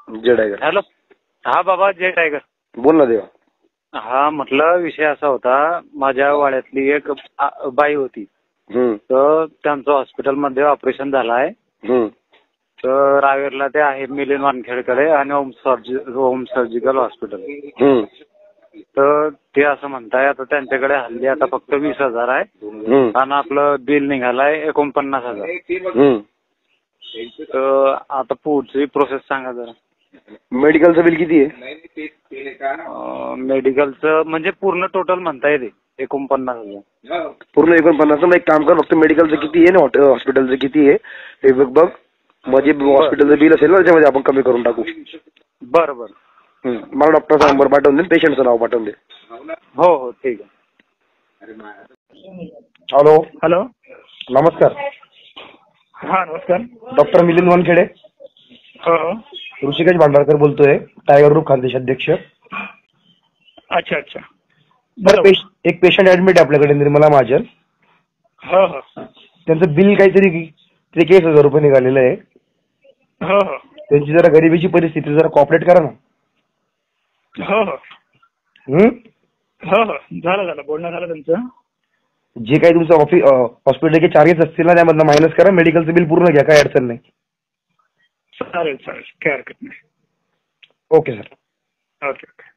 जय tiger. Hello. हा बाबा, जय tiger. बोल ना देवा. हा म्हटलं, विषय असा होता, माझ्या वाड्यातली एक बाई होती. तर त्यांचं हॉस्पिटलमध्ये ऑपरेशन झालं आहे. तर रावेरला ते आहे मिलिंद वानखेडेकडे आणि होम सर्जिकल हॉस्पिटल. तर ते असं म्हणताय, आता त्यांच्याकडे हल्ली आता फक्त 20,000 आहे आणि आपलं बिल निघालंय 49,000. तर आता पुढची प्रोसेस सांगा जरा. मेडिकलचं बिल किती आहे? मेडिकलचं म्हणजे पूर्ण टोटल म्हणता येते 49,000. पूर्ण 49. मग एक काम कर, फक्त मेडिकलचं किती आहे ना हॉस्पिटलचं किती आहे हे बघ. म्हणजे हॉस्पिटलचं बिल असेल ना त्याच्यामध्ये आपण कमी करून टाकू. बरं बरं. मला डॉक्टरचा नंबर पाठवून दे, पेशंटचं नाव पाठवून दे. हो हो ठीक आहे. हॅलो. हॅलो. नमस्कार. हा नमस्कार. डॉक्टर मिलिंद वानखेडे. हो. ऋषिकेश भांडारकर बोलतोय, टायगर ग्रुप खानदेश अध्यक्ष. अच्छा अच्छा. एक पेशंट ऍडमिट आहे आपल्याकडे, निर्मला महाजन. हो हो. त्यांचं बिल काहीतरी 43,000 रुपये निघालेलं आहे. हो हो. त्यांची जरा गरिबीची परिस्थिती, जरा कॉपरेट करा ना. हो हो. हो हो. झालं बोलणं झालं त्यांचं. जे काही तुमचं हॉस्पिटलचे चार्जेस असतील ना त्यामधनं मायनस करा, मेडिकलचं बिल पूर्ण घ्या, काय अडचण नाही. चालेल चालेल, काही हरकत नाही. Okay sir. Okay okay.